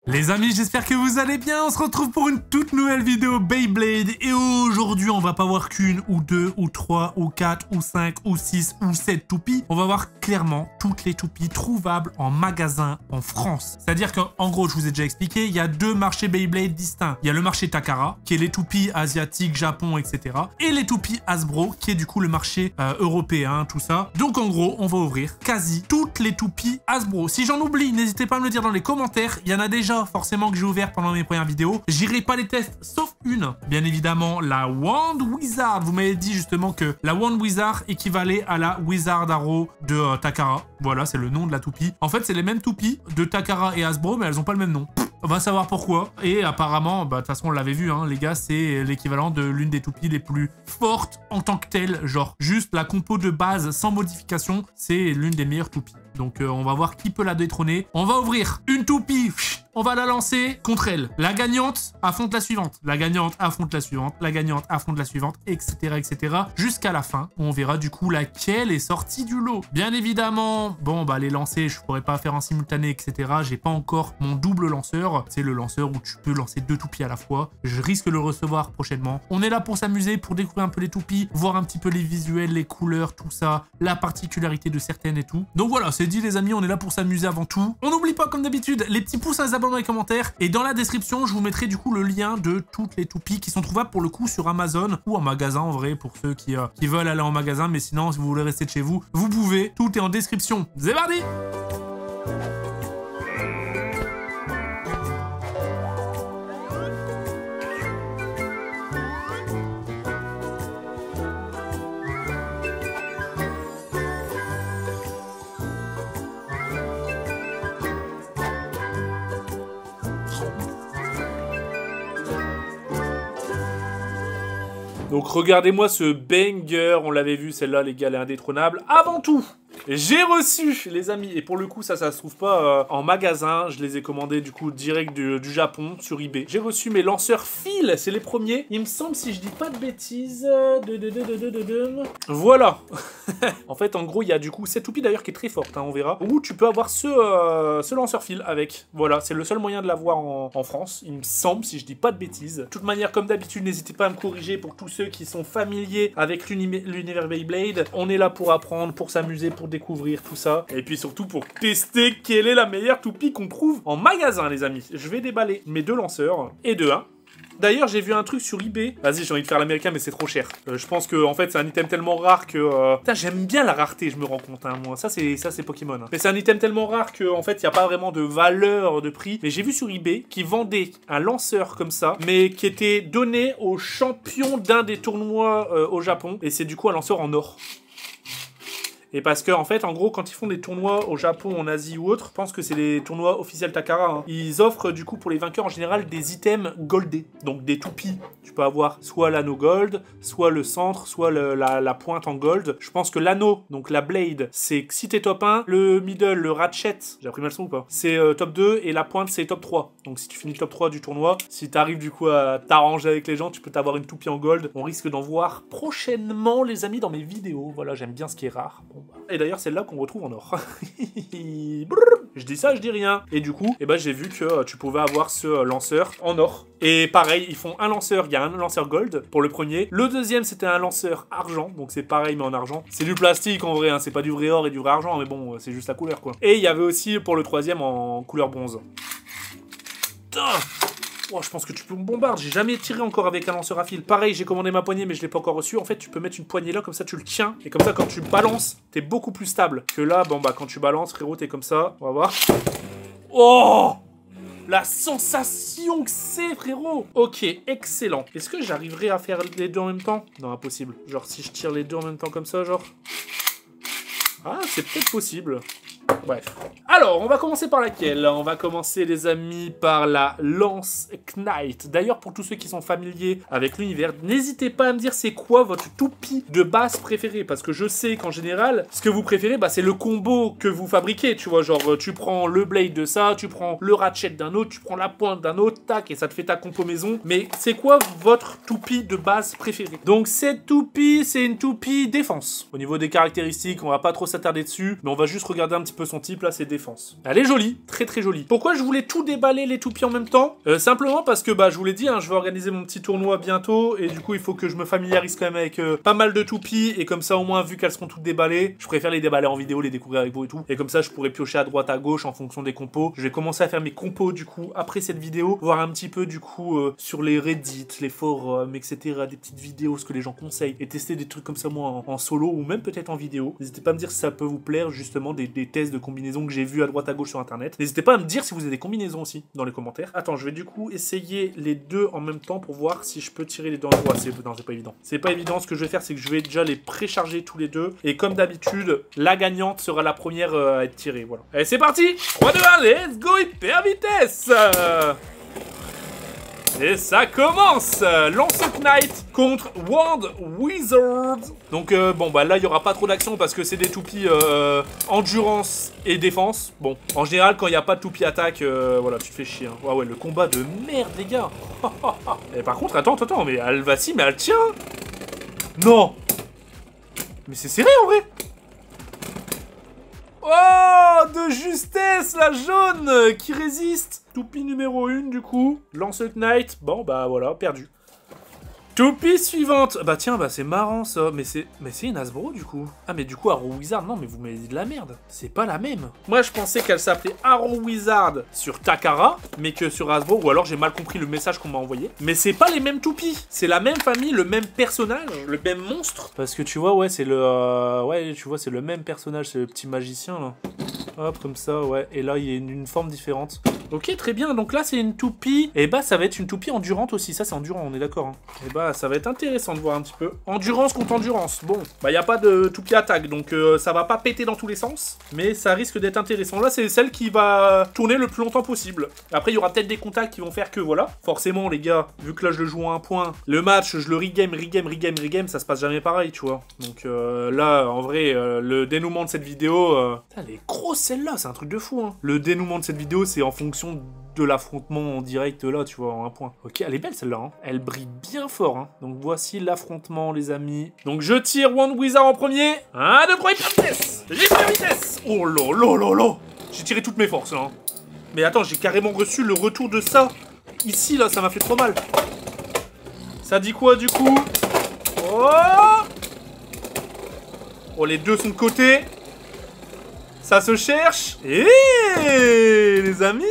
Les amis, j'espère que vous allez bien. On se retrouve pour une toute nouvelle vidéo Beyblade. Et aujourd'hui, on va pas voir qu'une, ou deux, ou trois, ou quatre, ou cinq, ou six, ou sept toupies. On va voir clairement toutes les toupies trouvables en magasin en France. C'est-à-dire qu'en gros, je vous ai déjà expliqué, il y a deux marchés Beyblade distincts. Il y a le marché Takara, qui est les toupies asiatiques, Japon, etc. Et les toupies Hasbro, qui est du coup le marché européen, tout ça. Donc en gros, on va ouvrir quasi toutes les toupies Hasbro. Si j'en oublie, n'hésitez pas à me le dire dans les commentaires. Il y en a déjà forcément que j'ai ouvert pendant mes premières vidéos. J'irai pas les tests sauf une. Bien évidemment, la Wand Wizard. Vous m'avez dit justement que la Wand Wizard équivalait à la Wizard Arrow de Takara. Voilà, c'est le nom de la toupie. En fait, c'est les mêmes toupies de Takara et Hasbro, mais elles ont pas le même nom. On va savoir pourquoi. Et apparemment, bah de toute façon, on l'avait vu, hein, les gars, c'est l'équivalent de l'une des toupies les plus fortes en tant que telle. Genre, juste la compo de base sans modification, c'est l'une des meilleures toupies. Donc, on va voir qui peut la détrôner. On va ouvrir une toupie. On va la lancer contre elle. La gagnante affronte la suivante. La gagnante affronte la suivante. La gagnante affronte la suivante, etc., etc. Jusqu'à la fin, on verra du coup laquelle est sortie du lot. Bien évidemment, bon, bah les lancer, je pourrais pas faire en simultané, etc. J'ai pas encore mon double lanceur. C'est le lanceur où tu peux lancer deux toupies à la fois. Je risque de le recevoir prochainement. On est là pour s'amuser, pour découvrir un peu les toupies, voir un petit peu les visuels, les couleurs, tout ça, la particularité de certaines et tout. Donc voilà, c'est dit les amis, on est là pour s'amuser avant tout. On n'oublie pas comme d'habitude les petits pouces à les abonnements dans les commentaires, et dans la description je vous mettrai du coup le lien de toutes les toupies qui sont trouvables pour le coup sur Amazon ou en magasin en vrai pour ceux qui veulent aller en magasin, mais sinon si vous voulez rester de chez vous, vous pouvez, tout est en description. C'est parti. Donc regardez-moi ce banger, on l'avait vu, celle-là les gars, elle est indétrônable. Avant tout, j'ai reçu les amis, et pour le coup ça se trouve pas en magasin, je les ai commandés du coup direct du Japon sur eBay. J'ai reçu mes lanceurs fils, c'est les premiers, il me semble si je dis pas de bêtises. Voilà. En fait en gros il y a du coup cette toupie d'ailleurs qui est très forte, hein, on verra, où tu peux avoir ce lanceur fil avec. Voilà, c'est le seul moyen de l'avoir en France, il me semble si je dis pas de bêtises. De toute manière comme d'habitude n'hésitez pas à me corriger pour tous ceux qui sont familiers avec l'univers Beyblade. On est là pour apprendre, pour s'amuser, pour découvrir tout ça. Et puis surtout pour tester quelle est la meilleure toupie qu'on trouve en magasin les amis. Je vais déballer mes deux lanceurs et deux 1. D'ailleurs, j'ai vu un truc sur eBay. Vas-y, j'ai envie de faire l'américain, mais c'est trop cher. Je pense que en fait, c'est un item tellement rare que... Putain, j'aime bien la rareté, je me rends compte, hein, moi. Ça, c'est Pokémon. Hein. Mais c'est un item tellement rare que en fait, il n'y a pas vraiment de valeur, de prix. Mais j'ai vu sur eBay qu'ils vendaient un lanceur comme ça, mais qui était donné au champion d'un des tournois au Japon. Et c'est du coup un lanceur en or. Et parce que, en fait, en gros, quand ils font des tournois au Japon, en Asie ou autre, je pense que c'est les tournois officiels Takara, hein, ils offrent, du coup, pour les vainqueurs, en général, des items goldés. Donc, des toupies. Tu peux avoir soit l'anneau gold, soit le centre, soit la pointe en gold. Je pense que l'anneau, donc la blade, c'est si t'es top 1, le middle, le ratchet, j'ai appris ma leçon ou pas? C'est top 2, et la pointe, c'est top 3. Donc, si tu finis top 3 du tournoi, si t'arrives, du coup, à t'arranger avec les gens, tu peux t'avoir une toupie en gold. On risque d'en voir prochainement, les amis, dans mes vidéos. Voilà, j'aime bien ce qui est rare. Bon, bah. Et d'ailleurs, c'est là qu'on retrouve en or. Je dis ça, je dis rien. Et du coup, eh ben, j'ai vu que tu pouvais avoir ce lanceur en or. Et pareil, ils font un lanceur, il y a un lanceur gold pour le premier. Le deuxième, c'était un lanceur argent. Donc c'est pareil, mais en argent. C'est du plastique en vrai, hein. C'est pas du vrai or et du vrai argent. Mais bon, c'est juste la couleur, quoi. Et il y avait aussi pour le troisième en couleur bronze. Putain! Oh, je pense que tu peux me bombarder. J'ai jamais tiré encore avec un lanceur à fil. Pareil, j'ai commandé ma poignée, mais je l'ai pas encore reçu. En fait, tu peux mettre une poignée là, comme ça tu le tiens. Et comme ça, quand tu balances, t'es beaucoup plus stable. Que là, bon bah, quand tu balances, frérot, t'es comme ça. On va voir. Oh! La sensation que c'est, frérot! Ok, excellent. Est-ce que j'arriverai à faire les deux en même temps? Non, impossible. Genre, si je tire les deux en même temps comme ça, genre... Ah, c'est peut-être possible. Bref. Alors, on va commencer par laquelle? On va commencer, les amis, par la Lance Knight. D'ailleurs, pour tous ceux qui sont familiers avec l'univers, n'hésitez pas à me dire c'est quoi votre toupie de base préférée. Parce que je sais qu'en général, ce que vous préférez, bah, c'est le combo que vous fabriquez. Tu vois, genre, tu prends le blade de ça, tu prends le ratchet d'un autre, tu prends la pointe d'un autre, tac, et ça te fait ta compo maison. Mais c'est quoi votre toupie de base préférée? Donc, cette toupie, c'est une toupie défense. Au niveau des caractéristiques, on va pas trop s'attarder dessus, mais on va juste regarder un petit peu peu son type, là, c'est défense. Elle est jolie, très très jolie. Pourquoi je voulais tout déballer les toupies en même temps? Simplement parce que, bah, je vous l'ai dit, hein, je vais organiser mon petit tournoi bientôt, et du coup, il faut que je me familiarise quand même avec pas mal de toupies, et comme ça, au moins, vu qu'elles seront toutes déballées, je préfère les déballer en vidéo, les découvrir avec vous et tout. Et comme ça, je pourrais piocher à droite, à gauche, en fonction des compos. Je vais commencer à faire mes compos, du coup, après cette vidéo, voir un petit peu, du coup, sur les Reddit, les forums, etc., des petites vidéos, ce que les gens conseillent, et tester des trucs comme ça, moi, en solo, ou même peut-être en vidéo. N'hésitez pas à me dire si ça peut vous plaire, justement, des tests de combinaisons que j'ai vus à droite, à gauche sur Internet. N'hésitez pas à me dire si vous avez des combinaisons aussi, dans les commentaires. Attends, je vais du coup essayer les deux en même temps pour voir si je peux tirer les deux en droit. Non, c'est pas évident. C'est pas évident. Ce que je vais faire, c'est que je vais déjà les précharger tous les deux. Et comme d'habitude, la gagnante sera la première à être tirée. Voilà. Allez, c'est parti! 3, 2, 1, let's go hyper vitesse! Et ça commence! Lance Knight contre Wand Wizard. Donc bon bah là il y aura pas trop d'action parce que c'est des toupies endurance et défense. Bon, en général quand il n'y a pas de toupie attaque, voilà, tu te fais chier. Hein. Ouais, le combat de merde les gars. Et par contre, attends, mais elle vacille, mais elle tient. Non. Mais c'est serré en vrai. Oh, de justesse, la jaune qui résiste. Toupie numéro 1 du coup. Lance Knight. Bon bah voilà, perdu. Toupie suivante. Bah tiens, bah c'est marrant ça. Mais c'est une Hasbro du coup. Ah mais du coup Arrow Wizard, non mais vous m'avez dit de la merde. C'est pas la même. Moi je pensais qu'elle s'appelait Arrow Wizard sur Takara, mais que sur Hasbro, ou alors j'ai mal compris le message qu'on m'a envoyé. Mais c'est pas les mêmes toupies. C'est la même famille, le même personnage, le même monstre. Parce que tu vois, ouais, c'est le... ouais, tu vois, c'est le même personnage, c'est le petit magicien là. Hop, comme ça, ouais. Et là, il y a une forme différente. Ok, très bien. Donc là, c'est une toupie. Et bah, ça va être une toupie endurante aussi. Ça, c'est endurant, on est d'accord. Hein. Et bah, ça va être intéressant de voir un petit peu. Endurance contre endurance. Bon, bah, il n'y a pas de toupie attaque. Donc, ça va pas péter dans tous les sens. Mais ça risque d'être intéressant. Là, c'est celle qui va tourner le plus longtemps possible. Après, il y aura peut-être des contacts qui vont faire que, voilà. Forcément, les gars, vu que là, je le joue à un point, le match, je le regame, ça se passe jamais pareil, tu vois. Donc là, en vrai, le dénouement de cette vidéo... elle est grosse, celle-là, c'est un truc de fou, hein. Le dénouement de cette vidéo, c'est en fonction de l'affrontement en direct, là, tu vois, en un point. Ok, elle est belle, celle-là, hein. Elle brille bien fort, hein. Donc, voici l'affrontement, les amis. Donc, je tire Wand Wizard en premier. 1, 2, 3, hyper vitesse. Hyper vitesse. Oh là là là là. J'ai tiré toutes mes forces, là. Hein. Mais attends, j'ai carrément reçu le retour de ça. Ici, là, ça m'a fait trop mal. Ça dit quoi, du coup? Oh! Oh, les deux sont de côté. Ça se cherche. Et les amis,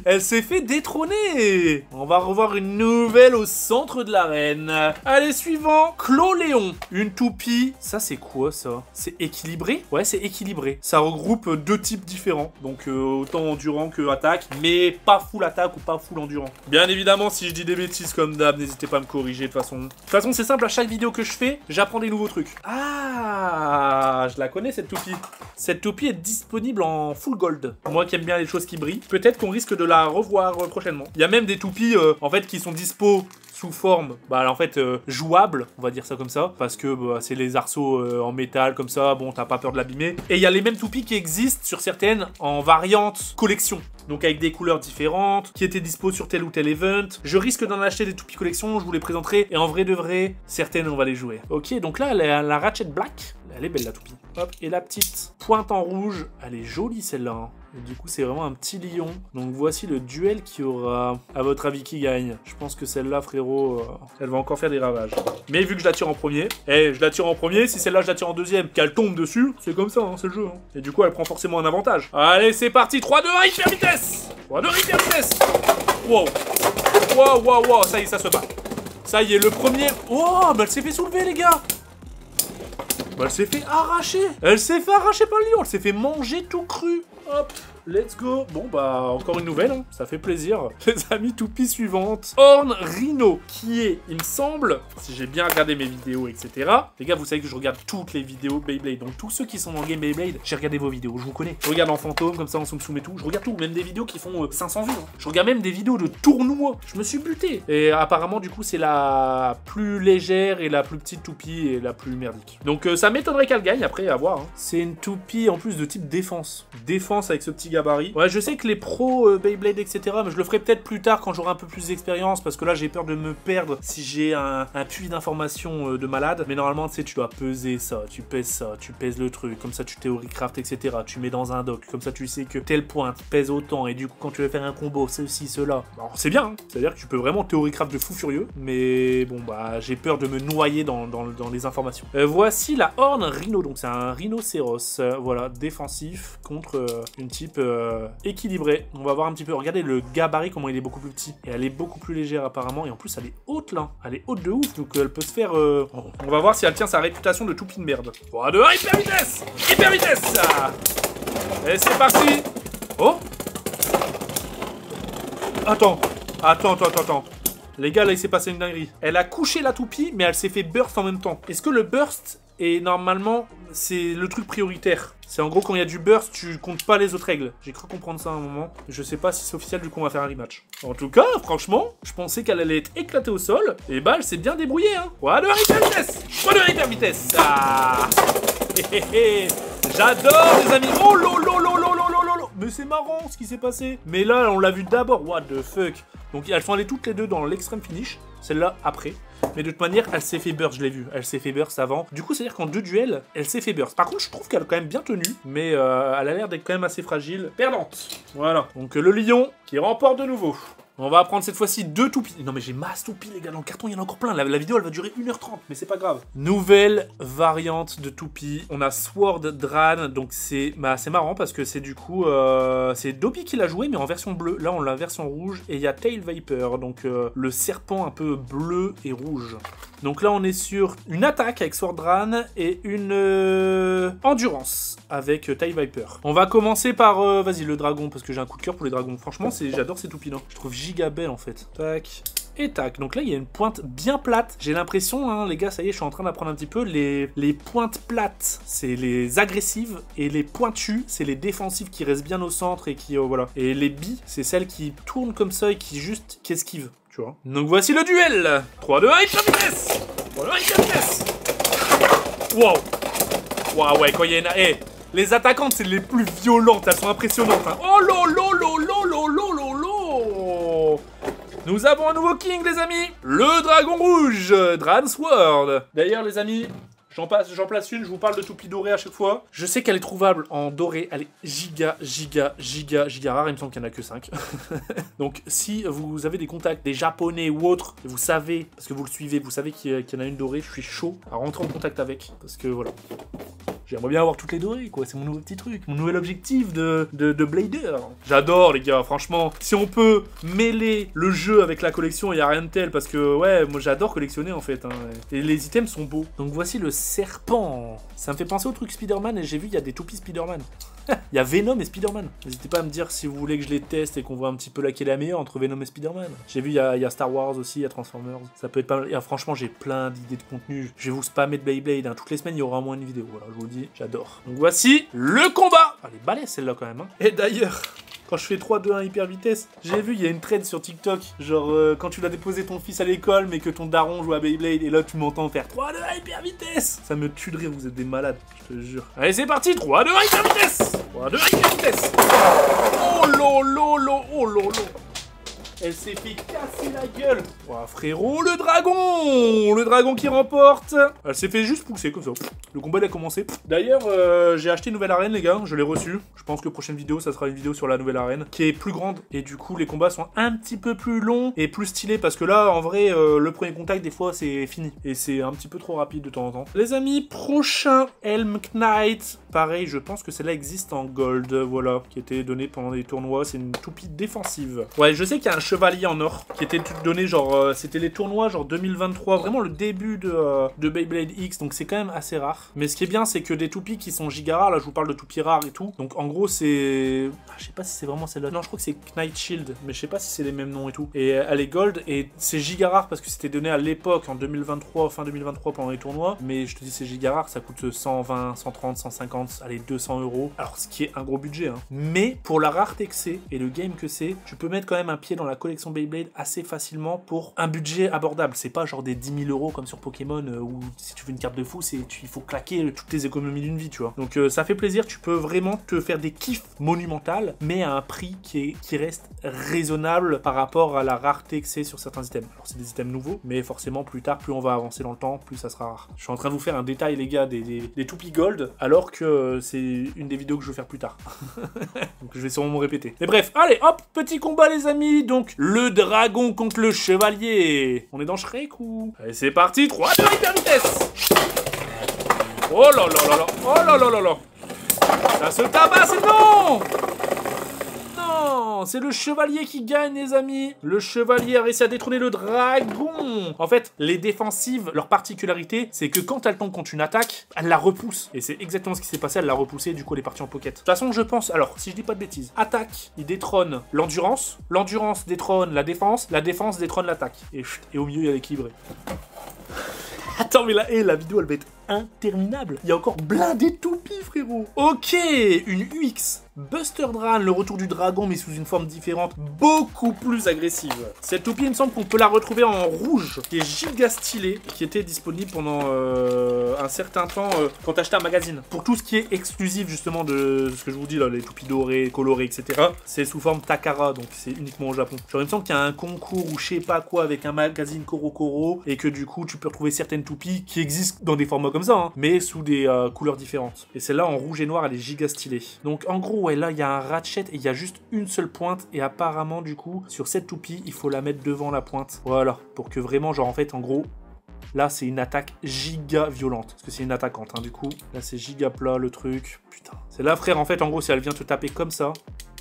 elle s'est fait détrôner. On va revoir une nouvelle au centre de l'arène. Allez, suivant. Clo-Léon. Une toupie. Ça, c'est quoi, ça? C'est équilibré? Ouais, c'est équilibré. Ça regroupe deux types différents. Donc, autant endurant que attaque. Mais pas full attaque ou pas full endurant. Bien évidemment, si je dis des bêtises comme d'hab, n'hésitez pas à me corriger de toute façon. De toute façon, c'est simple. À chaque vidéo que je fais, j'apprends des nouveaux trucs. Ah, je la connais, cette toupie. Cette toupie est disponible en full gold. Moi qui aime bien les choses qui brillent, peut-être qu'on risque de la revoir prochainement. Il y a même des toupies en fait qui sont dispo sous forme, bah en fait jouable, on va dire ça comme ça, parce que bah, c'est les arceaux en métal comme ça, bon t'as pas peur de l'abîmer. Et il y a les mêmes toupies qui existent sur certaines en variante collection. Donc avec des couleurs différentes, qui étaient dispo sur tel ou tel event. Je risque d'en acheter des toupies collection, je vous les présenterai. Et en vrai de vrai, certaines on va les jouer. Ok, donc là la Ratchet Black, elle est belle la toupie. Hop, et la petite pointe en rouge, elle est jolie celle-là. Hein. Et du coup c'est vraiment un petit lion. Donc voici le duel qui aura, à votre avis, qui gagne. Je pense que celle-là, frérot, elle va encore faire des ravages. Mais vu que je la tire en premier, je la tire en premier, si celle-là je la tire en deuxième, qu'elle tombe dessus, c'est comme ça, hein, c'est le jeu. Hein. Et du coup elle prend forcément un avantage. Allez c'est parti, 3, 2, 1, hyper vitesse. 3, 2, hyper vitesse. Wow. Wow, wow, wow, ça y est, ça se bat. Ça y est, le premier... Oh, bah elle s'est fait soulever les gars. Bah elle s'est fait arracher. Elle s'est fait arracher par le lion, elle s'est fait manger tout cru. Hop, let's go. Bon, bah, encore une nouvelle, hein. Ça fait plaisir. Les amis, toupie suivante. Horn Rhino, qui est, il me semble, si j'ai bien regardé mes vidéos, etc. Les gars, vous savez que je regarde toutes les vidéos Beyblade. Donc, tous ceux qui sont en game Beyblade, j'ai regardé vos vidéos, je vous connais. Je regarde en fantôme, comme ça, en soum et tout. Je regarde tout, même des vidéos qui font 500 vues. Hein. Je regarde même des vidéos de tournois. Je me suis buté. Et apparemment, du coup, c'est la plus légère et la plus petite toupie et la plus merdique. Donc, ça m'étonnerait qu'elle gagne, après, à voir. Hein. C'est une toupie, en plus, de type défense. Défense avec ce petit gabarit. Ouais, je sais que les pros Beyblade, etc., mais je le ferai peut-être plus tard quand j'aurai un peu plus d'expérience, parce que là, j'ai peur de me perdre si j'ai un puits d'informations de malade. Mais normalement, tu sais, tu dois peser ça, tu pèses le truc, comme ça tu théorie-craft, etc. Tu mets dans un doc, comme ça tu sais que telle pointe pèse autant, et du coup, quand tu veux faire un combo, ceci, cela. Alors, c'est bien, hein. C'est-à-dire que tu peux vraiment théorie-craft de fou furieux, mais bon, bah, j'ai peur de me noyer dans les informations. Voici la Horn Rhino, donc c'est un rhinocéros, voilà, défensif contre une type équilibrée. On va voir un petit peu, regardez le gabarit, comment il est beaucoup plus petit, et elle est beaucoup plus légère apparemment, et en plus elle est haute là, elle est haute de ouf, donc elle peut se faire... On va voir si elle tient sa réputation de toupie de merde. 3, 2, 1, hyper vitesse. Hyper vitesse. Et c'est parti. Oh. Attends. Les gars, là, il s'est passé une dinguerie. Elle a couché la toupie, mais elle s'est fait burst en même temps. Est-ce que le burst est normalement, c'est le truc prioritaire? C'est en gros, quand il y a du burst, tu comptes pas les autres règles. J'ai cru comprendre ça à un moment. Je sais pas si c'est officiel, du coup, on va faire un rematch. En tout cas, franchement, je pensais qu'elle allait être éclatée au sol. Et bah, elle s'est bien débrouillée, hein. 3 de hyper vitesse. 3 de hyper vitesse. Ah. J'adore, les amis. Oh lolo. Mais c'est marrant ce qui s'est passé. Mais là, on l'a vu d'abord. What the fuck. Donc, elles sont allées toutes les deux dans l'extrême finish. Celle-là, après. Mais de toute manière, elle s'est fait burst, je l'ai vu. Elle s'est fait burst avant. Du coup, c'est-à-dire qu'en 2 duels, elle s'est fait burst. Par contre, je trouve qu'elle a quand même bien tenu. Mais elle a l'air d'être quand même assez fragile. Perdante. Voilà. Donc, le lion qui remporte de nouveau. On va apprendre cette fois-ci 2 toupies. Non mais j'ai masse toupies les gars, dans le carton il y en a encore plein. La vidéo elle va durer 1h30, mais c'est pas grave. Nouvelle variante de toupie. On a Sword Dran, donc c'est marrant parce que c'est du coup... c'est Dopey qui l'a joué mais en version bleue. Là on l'a version rouge. Et il y a Tail Viper, donc le serpent un peu bleu et rouge. Donc là on est sur une attaque avec Sword Dran et une endurance avec Tail Viper. On va commencer par, vas-y le dragon, parce que j'ai un coup de cœur pour les dragons. Franchement j'adore ces toupies là. Je trouve giga belle en fait. Tac. Et tac. Donc là, il y a une pointe bien plate. J'ai l'impression, hein, les gars, ça y est, je suis en train d'apprendre un petit peu. Les pointes plates, c'est les agressives. Et les pointues, c'est les défensives qui restent bien au centre et qui, voilà. Et les billes, c'est celles qui tournent comme ça et qui esquivent, tu vois. Donc voici le duel. 3, 2, 1, hyper vitesse. 3, 2, 1, hyper vitesse. Wow. Waouh, ouais, quand il y a une... Hey, les attaquantes, c'est les plus violentes. Elles sont impressionnantes, hein. Oh lolo. Nous avons un nouveau king, les amis. Le dragon rouge, Dran Sword. D'ailleurs, les amis, j'en place une. Je vous parle de toupie dorée à chaque fois. Je sais qu'elle est trouvable en doré. Elle est giga rare. Il me semble qu'il n'y en a que 5. Donc, si vous avez des contacts, des japonais ou autres, vous savez, parce que vous le suivez, vous savez qu'il y en a une dorée, je suis chaud à rentrer en contact avec. Parce que, voilà. J'aimerais bien avoir toutes les dorées, quoi. C'est mon nouveau petit truc, mon nouvel objectif de Blader. J'adore, les gars, franchement. Si on peut mêler le jeu avec la collection, il n'y a rien de tel. Parce que, ouais, moi j'adore collectionner, en fait. Hein. Et les items sont beaux. Donc voici le serpent. Ça me fait penser au truc Spider-Man et j'ai vu, il y a des toupies Spider-Man. Il y a Venom et Spider-Man. N'hésitez pas à me dire si vous voulez que je les teste et qu'on voit un petit peu laquelle est la meilleure entre Venom et Spider-Man. J'ai vu, il y a Star Wars aussi, il y a Transformers. Ça peut être pas mal. Et, franchement, j'ai plein d'idées de contenu. Je vais vous spammer de Beyblade. Hein. Toutes les semaines, il y aura au moins une vidéo. Voilà, je vous le dis, j'adore. Donc voici le combat. Elle est balèze celle-là quand même. Hein. Et d'ailleurs... Quand je fais 3, 2, 1 hyper vitesse, j'ai vu, il y a une trend sur TikTok, genre quand tu l'as déposé ton fils à l'école, mais que ton daron joue à Beyblade, et là tu m'entends faire 3, 2, 1 hyper vitesse. Ça me tue de rire, vous êtes des malades, je te jure. Allez, c'est parti, 3, 2, 1 hyper vitesse. 3, 2, 1 hyper vitesse. Oh lolo, oh lolo. Elle s'est fait casser la gueule. Oh, frérot, le dragon qui remporte. Elle s'est fait juste pousser comme ça. Le combat il a commencé. D'ailleurs, j'ai acheté une nouvelle arène, les gars. Je l'ai reçue. Je pense que prochaine vidéo, ça sera une vidéo sur la nouvelle arène qui est plus grande. Et du coup, les combats sont un petit peu plus longs et plus stylés. Parce que là, en vrai, le premier contact, des fois, c'est fini. Et c'est un petit peu trop rapide de temps en temps. Les amis, prochain Helm Knight. Pareil, je pense que celle-là existe en gold. Voilà, qui était donnée pendant des tournois. C'est une toupie défensive. Ouais, je sais qu'il y a un chevalier en or qui était donné genre c'était les tournois genre 2023, vraiment le début de Beyblade X, donc c'est quand même assez rare. Mais ce qui est bien, c'est que des toupies qui sont giga rares, là je vous parle de toupies rares et tout, donc en gros c'est... je sais pas si c'est vraiment celle-là, non je crois que c'est Knight Shield, mais je sais pas si c'est les mêmes noms et tout. Et elle est gold et c'est giga rare parce que c'était donné à l'époque en 2023, fin 2023 pendant les tournois, mais je te dis c'est giga rare, ça coûte 120, 130, 150, allez 200 €. Alors ce qui est un gros budget, hein. Mais pour la rareté que c'est et le game que c'est, tu peux mettre quand même un pied dans la collection Beyblade assez facilement pour un budget abordable. C'est pas genre des 10 000 € comme sur Pokémon où si tu veux une carte de fou, il faut claquer toutes tes économies d'une vie, tu vois. Donc ça fait plaisir, tu peux vraiment te faire des kiffs monumentales, mais à un prix qui reste raisonnable par rapport à la rareté que c'est sur certains items. Alors c'est des items nouveaux, mais forcément plus tard, plus on va avancer dans le temps, plus ça sera rare. Je suis en train de vous faire un détail, les gars, des toupies gold, alors que c'est une des vidéos que je vais faire plus tard. Donc je vais sûrement me répéter. Mais bref, allez, hop, petit combat les amis. Donc le dragon contre le chevalier. On est dans Shrek ou... Allez, c'est parti, 3, 2, hyper vitesse. Oh là là là là, oh là là là là. Ça se tabasse, non. Non, c'est le chevalier qui gagne les amis. Le chevalier a réussi à détrôner le dragon. En fait, les défensives, leur particularité, c'est que quand elle tombe contre une attaque, elle la repousse. Et c'est exactement ce qui s'est passé, elle l'a repoussée, du coup elle est partie en pocket. De toute façon, je pense, alors, si je dis pas de bêtises, attaque, il détrône l'endurance, l'endurance détrône la défense détrône l'attaque. Et au milieu, il y a l'équilibré. Attends, mais la vidéo, elle va être interminable. Il y a encore blindé toupies, frérot. Ok, une UX. Buster Dran, le retour du dragon, mais sous une forme différente, beaucoup plus agressive. Cette toupie, il me semble qu'on peut la retrouver en rouge, qui est giga stylée, qui était disponible pendant un certain temps quand t'achetais un magazine. Pour tout ce qui est exclusif, justement, de ce que je vous dis, là, les toupies dorées, colorées, etc., c'est sous forme Takara, donc c'est uniquement au Japon. Genre, il me semble qu'il y a un concours ou je sais pas quoi avec un magazine Koro, et que du coup, tu peux retrouver certaines toupies qui existent dans des formats comme ça, hein, mais sous des couleurs différentes. Et celle-là, en rouge et noir, elle est giga stylée. Donc, en gros, ouais, là, il y a un ratchet et il y a juste une seule pointe. Et apparemment, du coup, sur cette toupie, il faut la mettre devant la pointe. Voilà, pour que vraiment, genre, en fait, en gros, là, c'est une attaque giga violente. Parce que c'est une attaquante, hein, du coup. Là, c'est giga plat, le truc. Putain. C'est là, frère, en fait, en gros, si elle vient te taper comme ça,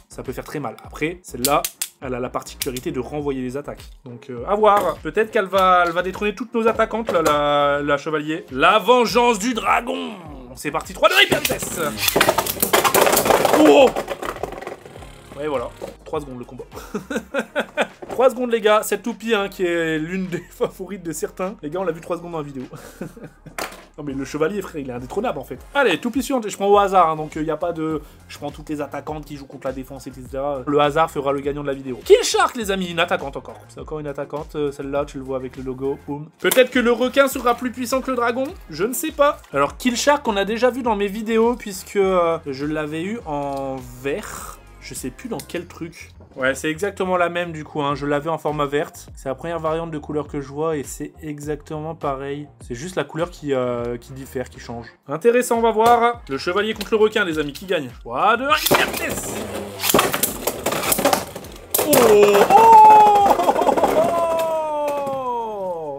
ça peut faire très mal. Après, celle-là, elle a la particularité de renvoyer les attaques. Donc, à voir. Peut-être qu'elle va détrôner toutes nos attaquantes, là, la chevalier. La vengeance du dragon. C'est parti, 3 de hyper vitesse. Oh! Ouais, voilà. 3 secondes le combat. 3 secondes, les gars. Cette toupie, hein, qui est l'une des favorites de certains. Les gars, on l'a vu 3 secondes dans la vidéo. Non, mais le chevalier, frère, il est indétrônable, en fait. Allez, toupie suivante. Je prends au hasard, hein, donc il n'y a pas de... Je prends toutes les attaquantes qui jouent contre la défense, etc. Le hasard fera le gagnant de la vidéo. Kill Shark, les amis. Une attaquante encore. C'est encore une attaquante. Celle-là, tu le vois avec le logo. Boum. Peut-être que le requin sera plus puissant que le dragon. Je ne sais pas. Alors, Kill Shark, on a déjà vu dans mes vidéos, puisque je l'avais eu en vert. Je sais plus dans quel truc. Ouais, c'est exactement la même du coup, hein. Je l'avais en format verte. C'est la première variante de couleur que je vois et c'est exactement pareil. C'est juste la couleur qui diffère, qui change. Intéressant, on va voir. Le chevalier contre le requin, les amis, qui gagne? 3, 2, 1, vitesse. Oh!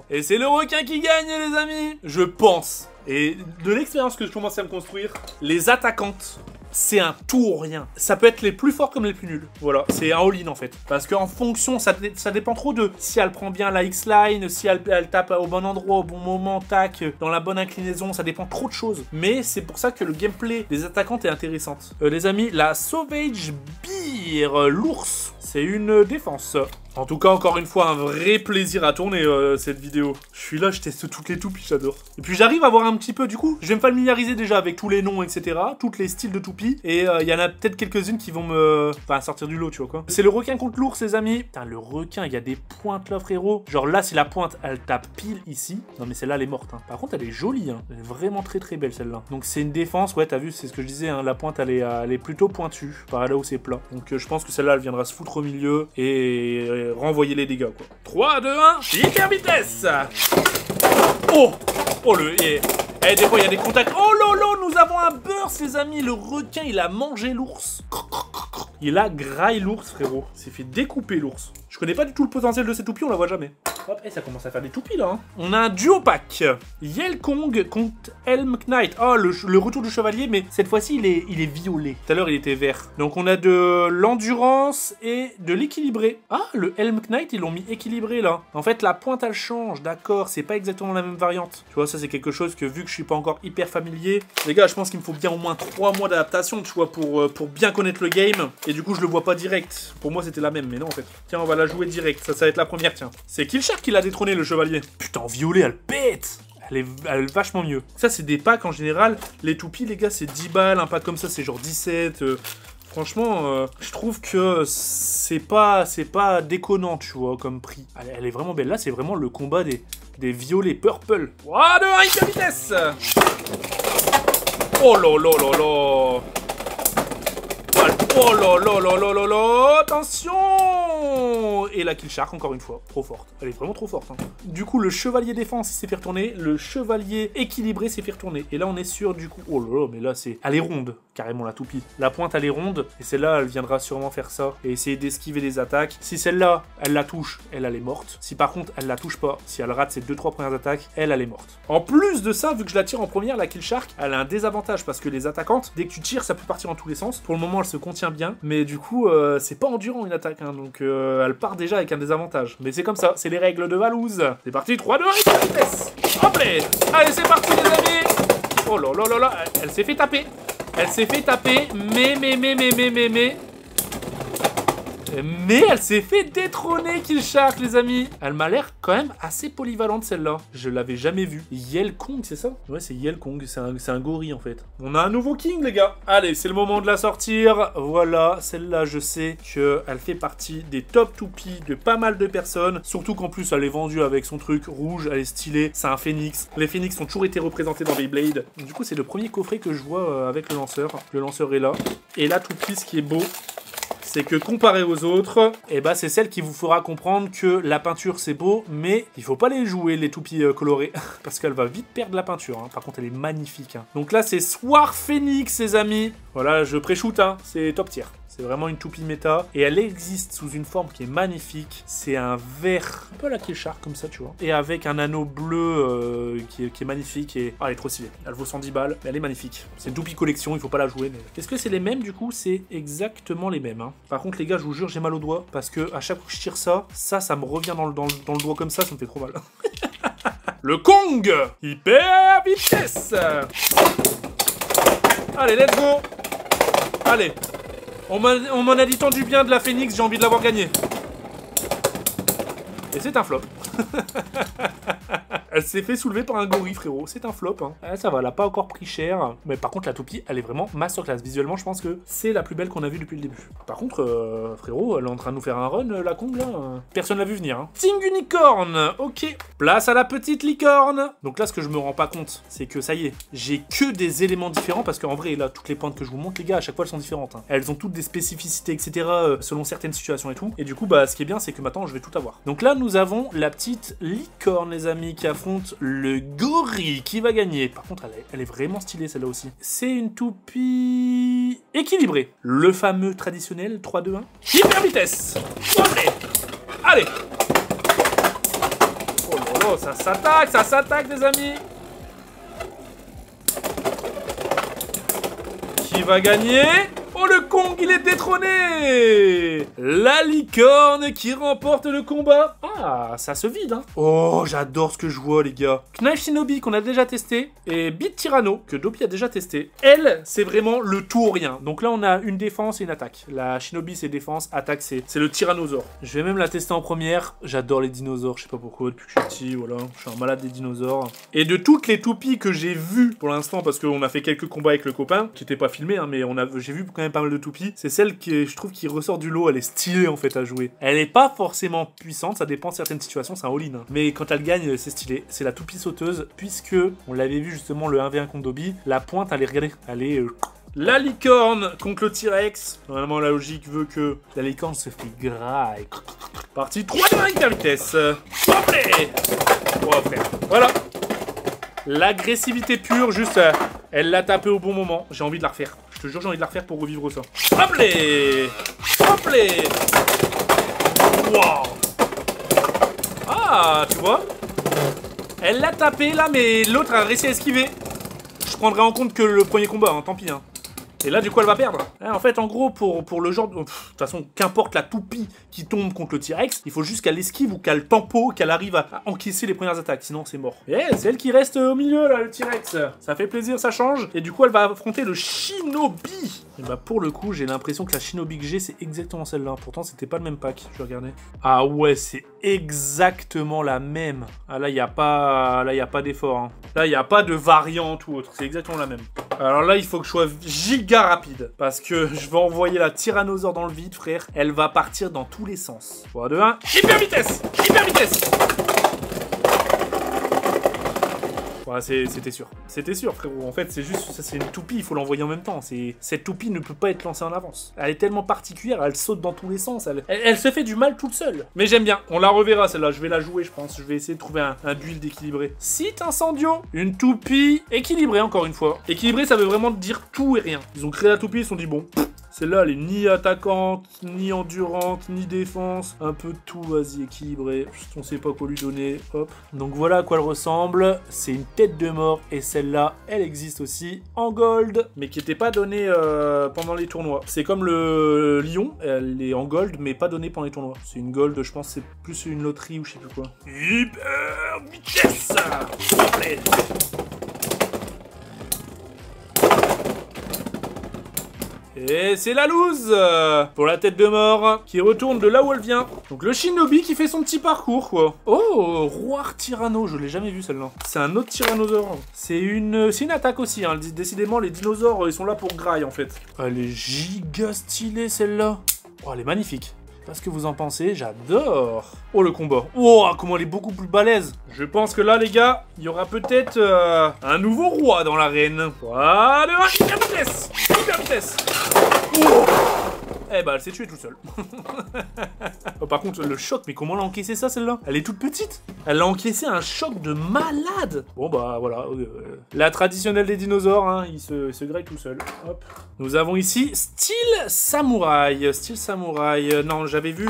Et c'est le requin qui gagne, les amis. Je pense. Et de l'expérience que je commence à me construire, les attaquantes, c'est un tout ou rien. Ça peut être les plus forts comme les plus nuls. Voilà, c'est un all-in en fait. Parce qu'en fonction, ça dépend trop de si elle prend bien la X-line, si elle tape au bon endroit, au bon moment, tac, dans la bonne inclinaison, ça dépend trop de choses. Mais c'est pour ça que le gameplay des attaquantes est intéressante. Les amis, la Sauvage Bear, l'ours, c'est une défense. En tout cas, encore une fois, un vrai plaisir à tourner cette vidéo. Je suis là, je teste toutes les toupies, j'adore. Et puis j'arrive à voir un petit peu, du coup, je vais me familiariser déjà avec tous les noms, etc. Tous les styles de toupies. Et il y en a peut-être quelques-unes qui vont me... Enfin, sortir du lot, tu vois quoi. C'est le requin contre l'ours, les amis. Putain, le requin, il y a des pointes là, frérot. Genre là, si la pointe, elle tape pile ici. Non, mais celle-là, elle est morte. Hein. Par contre, elle est jolie. Hein. Elle est vraiment très très belle, celle-là. Donc c'est une défense, ouais, t'as vu, c'est ce que je disais. Hein. La pointe, elle est plutôt pointue. Par là où c'est plat. Donc je pense que celle-là, elle viendra se foutre au milieu et renvoyer les dégâts, quoi. 3, 2, 1, hyper vitesse. Oh! Oh, Eh, des fois, il y a des contacts. Oh lolo, nous avons un burst, les amis. Le requin, il a mangé l'ours. Il a graillé l'ours, frérot. Il s'est fait découper l'ours. Je connais pas du tout le potentiel de cette toupie, on la voit jamais. Hop, et ça commence à faire des toupies, là. Hein. On a un duo pack. Yelkong contre Helm Knight. Oh, le retour du chevalier, mais cette fois-ci, il est violet. Tout à l'heure, il était vert. Donc, on a de l'endurance et de l'équilibré. Ah, le Helm Knight, ils l'ont mis équilibré, là. En fait, la pointe, elle change, d'accord. C'est pas exactement la même variante. Tu vois, ça, c'est quelque chose que, vu que je suis pas encore hyper familier, les gars, je pense qu'il me faut bien au moins 3 mois d'adaptation, tu vois, pour bien connaître le game. Et du coup, je le vois pas direct. Pour moi, c'était la même, mais non, en fait. Tiens, on va la jouer direct. Ça va être la première, tiens. C'est Kill Shark qui l'a détrôné, le chevalier. Putain, en violet, elle pète. Elle est vachement mieux. Ça, c'est des packs en général. Les toupies, les gars, c'est 10 balles. Un pack comme ça, c'est genre 17. Franchement, je trouve que c'est pas déconnant, tu vois, comme prix. Elle est vraiment belle. Là, c'est vraiment le combat des violets purple. Ouah, de hyper vitesse. Oh là là là là. Oh là là là là là là. Attention. Et la kill shark, encore une fois, trop forte. Elle est vraiment trop forte. Hein. Du coup, le chevalier défense, il s'est fait retourner. Le chevalier équilibré s'est fait retourner. Et là, on est sur, du coup... Oh là là, mais là, c'est... Elle est ronde, carrément, la toupie. La pointe, elle est ronde. Et celle-là, elle viendra sûrement faire ça. Et essayer d'esquiver des attaques. Si celle-là, elle la touche, elle est morte. Si par contre, elle la touche pas, si elle rate ses 2-3 premières attaques, elle est morte. En plus de ça, vu que je la tire en première, la kill shark, elle a un désavantage. Parce que les attaquantes, dès que tu tires, ça peut partir en tous les sens. Pour le moment, elle se contient bien. Mais du coup, c'est pas endurant une attaque. Hein, donc, elle part déjà avec un désavantage. Mais c'est comme ça, c'est les règles de Valouz. C'est parti, 3, 2, 1, vitesse. Hop là. Allez, c'est parti, les amis. Oh là là là là, elle s'est fait taper. Elle s'est fait taper, mais elle s'est fait détrôner, Kill Shark, les amis. Elle m'a l'air quand même assez polyvalente, celle-là. Je l'avais jamais vue. Yel Kong, c'est ça? Ouais, c'est Yel Kong. C'est un gorille, en fait. On a un nouveau king, les gars. Allez, c'est le moment de la sortir. Voilà, celle-là, je sais qu'elle fait partie des top toupies de pas mal de personnes. Surtout qu'en plus, elle est vendue avec son truc rouge. Elle est stylée. C'est un phénix. Les phénix ont toujours été représentés dans Beyblade. Du coup, c'est le premier coffret que je vois avec le lanceur. Le lanceur est là. Et la toupie, ce qui est beau, c'est que comparé aux autres, c'est celle qui vous fera comprendre que la peinture c'est beau, mais il faut pas les jouer les toupies colorées, parce qu'elle va vite perdre la peinture. Hein. Par contre, elle est magnifique. Hein. Donc là, c'est Soir Phoenix, les amis. Voilà, je pré-shoot, hein. C'est top tier. C'est vraiment une toupie méta. Et elle existe sous une forme qui est magnifique. C'est un vert, un peu à la Kill Shark comme ça, tu vois. Et avec un anneau bleu qui est magnifique. Et elle est trop stylée. Elle vaut 110 balles, mais elle est magnifique. C'est une toupie collection, il faut pas la jouer. Mais... Est-ce que c'est les mêmes du coup? C'est exactement les mêmes. Hein. Par contre, les gars, je vous jure, j'ai mal au doigt. Parce que à chaque fois que je tire ça me revient dans le doigt comme ça me fait trop mal. Le Kong hyper vitesse. Allez, let's go. Allez. On m'en a dit tant du bien de la Phoenix, j'ai envie de l'avoir gagné. Et c'est un flop. Elle s'est fait soulever par un gorille, frérot. C'est un flop. Hein. Ça va, elle a pas encore pris cher. Mais par contre, la toupie, elle est vraiment masterclass. Visuellement, je pense que c'est la plus belle qu'on a vue depuis le début. Par contre, frérot, elle est en train de nous faire un run, la Kong, là. Personne l'a vu venir. Hein. Ting Unicorn. Ok. Place à la petite licorne. Donc là, ce que je me rends pas compte, c'est que ça y est, j'ai que des éléments différents. Parce qu'en vrai, là, toutes les pointes que je vous montre, les gars, à chaque fois, elles sont différentes. Hein. Elles ont toutes des spécificités, etc. Selon certaines situations et tout. Et du coup, ce qui est bien, c'est que maintenant, je vais tout avoir. Donc là, nous avons la petite licorne, les amis, qui affronte le gorille qui va gagner. Par contre, elle est vraiment stylée, celle-là aussi. C'est une toupie équilibrée. Le fameux traditionnel 3-2-1. Hyper vitesse. Allez. Oh là là, ça s'attaque, les amis. Qui va gagner? Oh, le Kong, il est détrôné! La licorne qui remporte le combat. Ah, ça se vide, hein. Oh, j'adore ce que je vois, les gars. Knife Shinobi, qu'on a déjà testé, et Beat Tyranno, que Dopey a déjà testé. Elle, c'est vraiment le tout ou rien. Donc là, on a une défense et une attaque. La Shinobi, c'est défense. Attaque, c'est le tyrannosaure. Je vais même la tester en première. J'adore les dinosaures, je sais pas pourquoi, depuis que je suis petit, voilà. Je suis un malade des dinosaures. Et de toutes les toupies que j'ai vues pour l'instant, parce qu'on a fait quelques combats avec le copain, qui n'étaient pas filmés, hein, mais j'ai vu quand même pas mal de toupies. C'est celle qui, je trouve, qui ressort du lot. Elle est stylée en fait à jouer. Elle est pas forcément puissante, ça dépend de certaines situations, c'est un all-in. Hein. Mais quand elle gagne, c'est stylé. C'est la toupie sauteuse, puisque on l'avait vu justement le 1v1 contre Dobby. La pointe, elle est, regardez, elle est la licorne contre le T-Rex. Normalement, la logique veut que la licorne se fait gras. Et... Parti 3 de hyper vitesse. Hop là. Oh, frère. Voilà. L'agressivité pure, juste, elle l'a tapé au bon moment. J'ai envie de la refaire. Je te jure, j'ai envie de la refaire pour revivre ça. Hop là. Hop là. Wow. Ah, tu vois. Elle l'a tapé là, mais l'autre a réussi à esquiver. Je prendrai en compte que le premier combat, hein, tant pis. Hein. Et là, du coup, elle va perdre. En fait, en gros, pour le genre... De toute façon, qu'importe la toupie qui tombe contre le T-Rex, il faut juste qu'elle esquive ou qu'elle tempo, qu'elle arrive à encaisser les premières attaques. Sinon, c'est mort. Et c'est elle qui reste au milieu, là, le T-Rex. Ça fait plaisir, ça change. Et du coup, elle va affronter le Shinobi. Et pour le coup, j'ai l'impression que la Shinobi que j'ai, c'est exactement celle-là. Pourtant, c'était pas le même pack. Je vais regarder. Ah ouais, c'est exactement la même. Ah là, il n'y a pas d'effort. Hein. Là, il n'y a pas de variante ou autre. C'est exactement la même. Alors là, il faut que je sois giga rapide. Parce que je vais envoyer la tyrannosaure dans le vide, frère. Elle va partir dans tous les sens. 3, 2, 1. Hyper vitesse! Hyper vitesse! Ouais, c'était sûr. C'était sûr, frérot. En fait, c'est juste, ça c'est une toupie, il faut l'envoyer en même temps. Cette toupie ne peut pas être lancée en avance. Elle est tellement particulière, elle saute dans tous les sens. Elle se fait du mal toute seule. Mais j'aime bien. On la reverra, celle-là. Je vais la jouer, je pense. Je vais essayer de trouver un build équilibré. Site incendio. Une toupie équilibrée, encore une fois. Équilibrée, ça veut vraiment dire tout et rien. Ils ont créé la toupie, ils se sont dit, bon... Celle-là, elle est ni attaquante, ni endurante, ni défense. Un peu de tout, vas-y, équilibré. On sait pas quoi lui donner. Hop. Donc voilà à quoi elle ressemble. C'est une tête de mort. Et celle-là, elle existe aussi en gold. Mais qui n'était pas donnée pendant les tournois. C'est comme le lion. Elle est en gold, mais pas donnée pendant les tournois. C'est une gold, je pense c'est plus une loterie ou je sais plus quoi. Hyper vitesse. Allez. Et c'est la loose pour la tête de mort qui retourne de là où elle vient. Donc le shinobi qui fait son petit parcours quoi. Oh, roi tyranno, je l'ai jamais vu celle-là. C'est un autre tyrannosaure. C'est une attaque aussi, hein. Décidément les dinosaures ils sont là pour graille en fait. Elle est giga stylée celle-là. Oh elle est magnifique. Qu'est-ce que vous en pensez? J'adore. Oh le combat. Oh comment elle est beaucoup plus balèze. Je pense que là les gars, il y aura peut-être un nouveau roi dans l'arène. Voilà, hyper vitesse. Hyper vitesse. Oh. Eh bah elle s'est tuée tout seul. Oh, par contre le choc, mais comment elle a encaissé ça celle-là? Elle est toute petite. Elle a encaissé un choc de malade. Bon bah voilà. La traditionnelle des dinosaures, hein, il se graille tout seul. Hop. Nous avons ici style samouraï. Style samouraï. Non j'avais vu...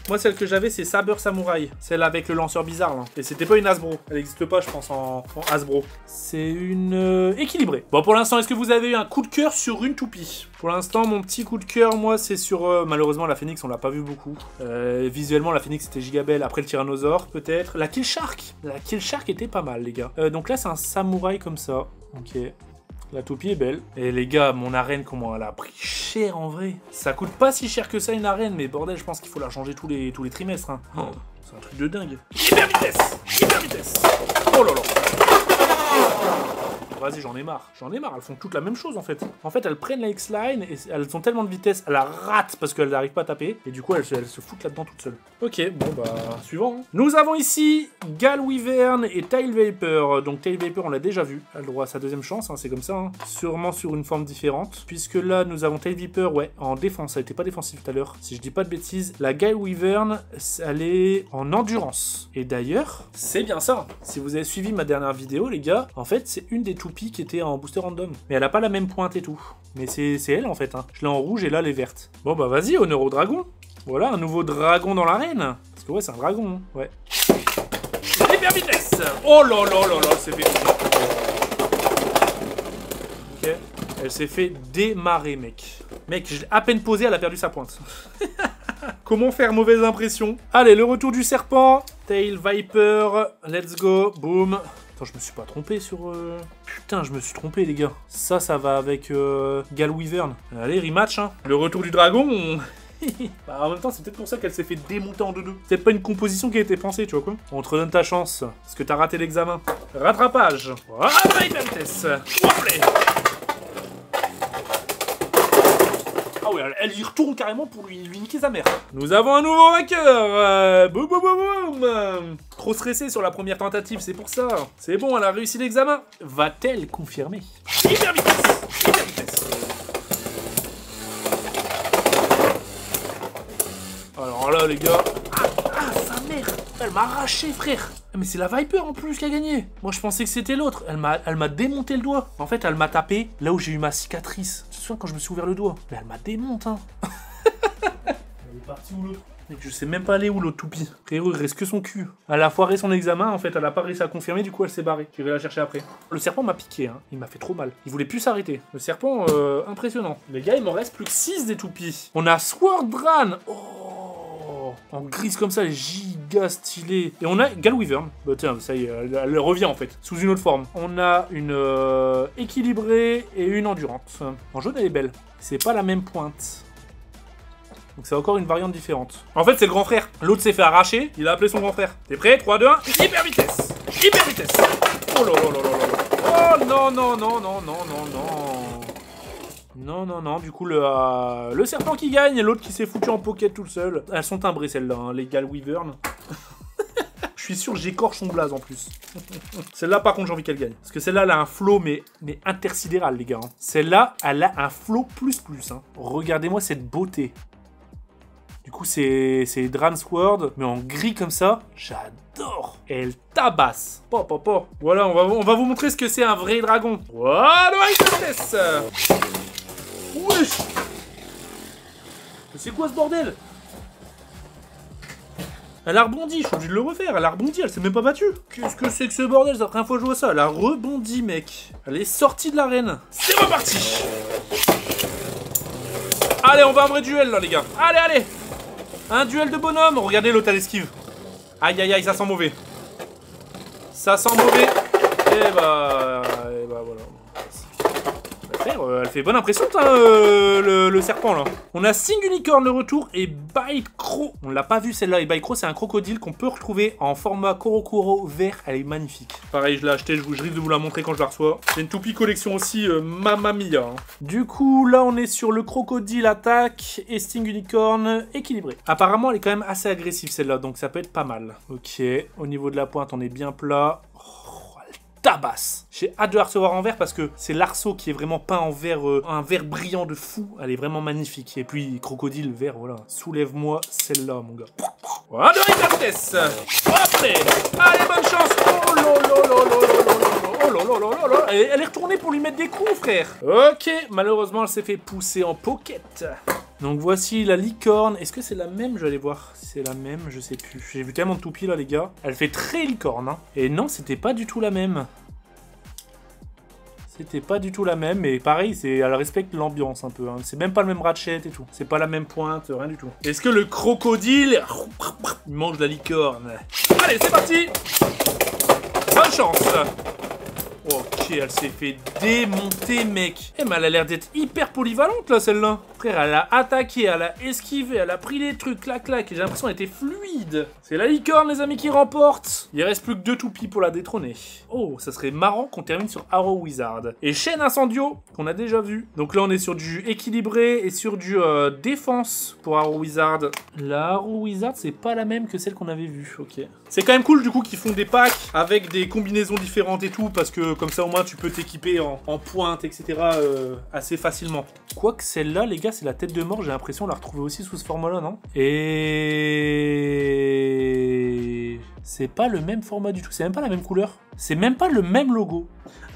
Moi, celle que j'avais, c'est Saber Samouraï. Celle avec le lanceur bizarre, là. Et c'était pas une Hasbro. Elle n'existe pas, je pense, en Hasbro. C'est une équilibrée. Bon, pour l'instant, est-ce que vous avez eu un coup de cœur sur une toupie? Pour l'instant, mon petit coup de cœur, moi, c'est sur... malheureusement, la Phoenix, on l'a pas vu beaucoup. Visuellement, la Phoenix, c'était giga belle. Après, le Tyrannosaure, peut-être. La Kill Shark. La Kill Shark était pas mal, les gars. Donc là, c'est un samouraï comme ça. Ok. La toupie est belle. Et les gars, mon arène, comment elle a pris cher en vrai. Ça coûte pas si cher que ça une arène, mais bordel, je pense qu'il faut la changer tous les trimestres. Hein. Oh, c'est un truc de dingue. Hyper vitesse. Hyper vitesse. Oh là là. Vas-y, j'en ai marre. J'en ai marre. Elles font toutes la même chose en fait. En fait, elles prennent la X-Line et elles ont tellement de vitesse, elles la ratent parce qu'elles n'arrivent pas à taper. Et du coup, elles se foutent là-dedans toutes seules. Ok, bon bah, suivant. Hein. Nous avons ici Gale Wyvern et Tail Viper. Donc Tail Viper, on l'a déjà vu. Elle a le droit à sa deuxième chance, hein, c'est comme ça. Hein. Sûrement sur une forme différente. Puisque là, nous avons Tail Viper, ouais, en défense. Elle n'était pas défensive tout à l'heure. Si je dis pas de bêtises. La Gale Wyvern, elle est en endurance. Et d'ailleurs, c'est bien ça. Si vous avez suivi ma dernière vidéo, les gars, en fait, c'est une des toupies qui était en booster random. Mais elle a pas la même pointe et tout. Mais c'est elle en fait. Hein. Je l'ai en rouge et là, elle est verte. Bon bah vas-y, honneur au dragon. Voilà, un nouveau dragon dans l'arène. Parce que ouais, c'est un dragon. Hein. Ouais. Hyper vitesse. Oh là là là là, c'est fait. Ok. Elle s'est fait démarrer, mec. Mec, je l'ai à peine posé, elle a perdu sa pointe. Comment faire mauvaise impression? Allez, le retour du serpent. Tail Viper. Let's go. Boom. Attends, je me suis pas trompé sur... Putain, je me suis trompé, les gars. Ça va avec Gale Wyvern. Allez, rematch, hein. Le retour du dragon, bah, en même temps, c'est peut-être pour ça qu'elle s'est fait démonter en 2-2. C'est peut-être pas une composition qui a été pensée, tu vois quoi. On te redonne ta chance, parce que t'as raté l'examen. Rattrapage. Voilà, hyper vitesse. Ah ouais, elle y retourne carrément pour lui niquer sa mère. Nous avons un nouveau vainqueur. Boum boum boum boum. Trop stressé sur la première tentative, c'est pour ça. C'est bon, elle a réussi l'examen. Va-t-elle confirmer? Hyper vitesse. Hyper vitesse. Alors là, les gars... Ah, sa mère. Elle m'a arraché, frère. Mais c'est la Viper en plus qui a gagné. Moi, je pensais que c'était l'autre. Elle m'a démonté le doigt. En fait, elle m'a tapé là où j'ai eu ma cicatrice. Tu te souviens quand je me suis ouvert le doigt? Mais elle m'a démonté, hein. Elle est partie où l'autre? Je sais même pas aller où l'autre toupie. Frérot, il reste que son cul. Elle a foiré son examen, en fait, elle a pas réussi à confirmer, du coup elle s'est barrée. Je vais la chercher après. Le serpent m'a piqué, hein. Il m'a fait trop mal. Il voulait plus s'arrêter. Le serpent, impressionnant. Les gars, il m'en reste plus que 6 des toupies. On a Swordran. Oh, en grise comme ça, giga stylé. Et on a Gale Wyvern. Bah tiens, ça y est, elle revient en fait, sous une autre forme. On a une équilibrée et une endurante. En jaune, elle est belle. C'est pas la même pointe. Donc c'est encore une variante différente. En fait, c'est le grand frère. L'autre s'est fait arracher, il a appelé son grand frère. T'es prêt? 3, 2, 1. Hyper vitesse. Hyper vitesse. Oh là là là là là. Oh non, non, non, non, non, non, non. Non, non, non, du coup, le serpent qui gagne et l'autre qui s'est foutu en pocket tout seul. Elles sont timbrées, celles-là, hein, les Galwyvern. Je suis sûr que j'écorche son blaze en plus. Celle-là, par contre, j'ai envie qu'elle gagne. Parce que celle-là, elle a un flow, mais intersidéral, les gars. Hein. Celle-là, elle a un flow plus. Hein. Regardez-moi cette beauté. Du coup, c'est Dransword, mais en gris comme ça. J'adore. Elle tabasse. Voilà, on va vous montrer ce que c'est un vrai dragon. Voilà, vitesse. Wesh. C'est quoi ce bordel? Elle a rebondi, je suis obligé de le refaire, elle a rebondi, elle s'est même pas battue. Qu'est-ce que c'est que ce bordel? C'est la première fois que je vois ça. Elle a rebondi, mec. Elle est sortie de l'arène. C'est reparti. Allez, on va un vrai duel, là, les gars. Allez, allez. Un duel de bonhomme. Regardez l'autre, elle esquive. Aïe, aïe, aïe, ça sent mauvais. Ça sent mauvais. Et bah voilà. Elle fait bonne impression, le serpent, là. On a Sing Unicorn, le retour, et Bite Crow. On l'a pas vu, celle-là. Et Bite Crow, c'est un crocodile qu'on peut retrouver en format Korokoro vert. Elle est magnifique. Pareil, je l'ai acheté, je risque de vous la montrer quand je la reçois. C'est une toupie collection aussi, Mamma Mia. Hein. Du coup, là, on est sur le crocodile attaque et Sting Unicorn équilibré. Apparemment, elle est quand même assez agressive, celle-là, donc ça peut être pas mal. Ok, au niveau de la pointe, on est bien plat. Tabasse. J'ai hâte de la recevoir en vert parce que c'est l'arceau qui est vraiment peint en vert, un vert brillant de fou. Elle est vraiment magnifique. Et puis, crocodile vert, voilà. Soulève-moi celle-là, mon gars. Voilà, de vitesse. Allez, allez, bonne chance. Oh là là là là là là là là là. Elle est retournée pour lui mettre des coups, frère. Ok, malheureusement, elle s'est fait pousser en pocket. Donc voici la licorne. Est-ce que c'est la même? Je vais aller voir si c'est la même. Je sais plus. J'ai vu tellement de toupies là, les gars. Elle fait très licorne. Hein. Et non, c'était pas du tout la même. C'était pas du tout la même. Mais pareil, elle respecte l'ambiance un peu. Hein. C'est même pas le même ratchet et tout. C'est pas la même pointe, rien du tout. Est-ce que le crocodile il mange la licorne? Allez, c'est parti. Bonne chance. Ok, elle s'est fait démonter, mec. Eh, mais elle a l'air d'être hyper polyvalente, là, celle-là. Frère, elle a attaqué, elle a esquivé, elle a pris les trucs, clac, clac. Et j'ai l'impression qu'elle était fluide. C'est la licorne, les amis, qui remporte. Il reste plus que 2 toupies pour la détrôner. Oh, ça serait marrant qu'on termine sur Arrow Wizard. Et Chaîne Incendio, qu'on a déjà vu. Donc là, on est sur du équilibré et sur du défense pour Arrow Wizard. La Arrow Wizard, c'est pas la même que celle qu'on avait vue. Ok. C'est quand même cool, du coup, qu'ils font des packs avec des combinaisons différentes et tout, parce que comme ça, au moins, tu peux t'équiper en pointe, etc. Assez facilement. Quoique celle-là, les gars, c'est la tête de mort. J'ai l'impression de la retrouver aussi sous ce format-là, non? Et... c'est pas le même format du tout. C'est même pas la même couleur. C'est même pas le même logo.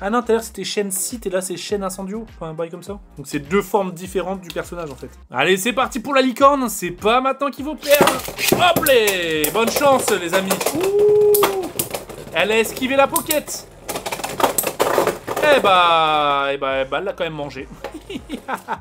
Ah non, tout à l'heure, c'était chaîne site et là, c'est chaîne incendio. Enfin, un bail comme ça. Donc, c'est 2 formes différentes du personnage, en fait. Allez, c'est parti pour la licorne. C'est pas maintenant qu'il faut perdre. Hop là. Bonne chance, les amis. Ouh. Elle a esquivé la pocket. Elle l'a quand même mangé.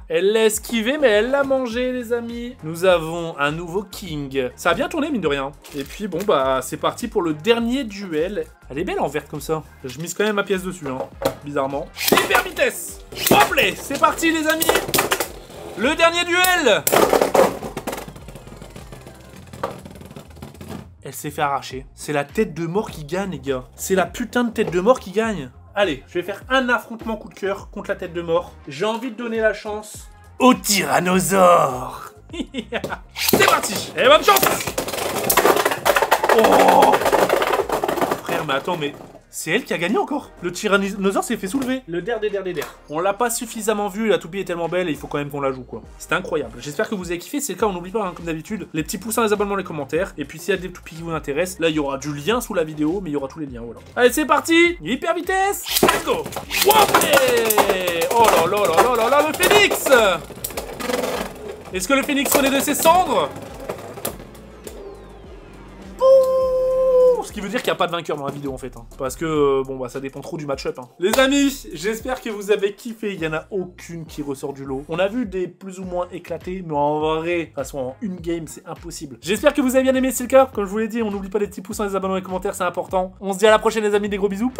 Elle l'a esquivé, mais elle l'a mangé, les amis. Nous avons un nouveau king. Ça a bien tourné, mine de rien. Et puis, bon, bah, c'est parti pour le dernier duel. Elle est belle en vert comme ça. Je mise quand même ma pièce dessus, hein. Bizarrement. Hyper vitesse. Hop là. C'est parti, les amis. Le dernier duel. Elle s'est fait arracher. C'est la tête de mort qui gagne, les gars. C'est la putain de tête de mort qui gagne. Allez, je vais faire un affrontement coup de cœur contre la tête de mort. J'ai envie de donner la chance au tyrannosaure. C'est parti. Et bonne chance. Oh. Frère, mais attends, mais... c'est elle qui a gagné encore. Le tyrannosaure s'est fait soulever. Le der. On l'a pas suffisamment vu, la toupie est tellement belle et il faut quand même qu'on la joue, quoi. C'était incroyable. J'espère que vous avez kiffé. C'est le cas, on n'oublie pas, hein, comme d'habitude, les petits pouces, les abonnements, les commentaires. Et puis s'il y a des toupies qui vous intéressent, là il y aura du lien sous la vidéo, mais il y aura tous les liens, voilà. Allez, c'est parti. Hyper vitesse. Let's go. Wouah. Oh là là là là là là, le phénix. Est-ce que le phénix renaît de ses cendres? Ce qui veut dire qu'il n'y a pas de vainqueur dans la vidéo en fait. Hein. Parce que, bon bah ça dépend trop du match-up. Hein. Les amis, j'espère que vous avez kiffé. Il n'y en a aucune qui ressort du lot. On a vu des plus ou moins éclatés, mais en vrai, de toute façon en une game, c'est impossible. J'espère que vous avez bien aimé, c'est le cas. Comme je vous l'ai dit, on n'oublie pas les petits pouces, les abonnements, les commentaires, c'est important. On se dit à la prochaine les amis, des gros bisous.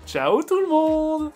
Ciao tout le monde.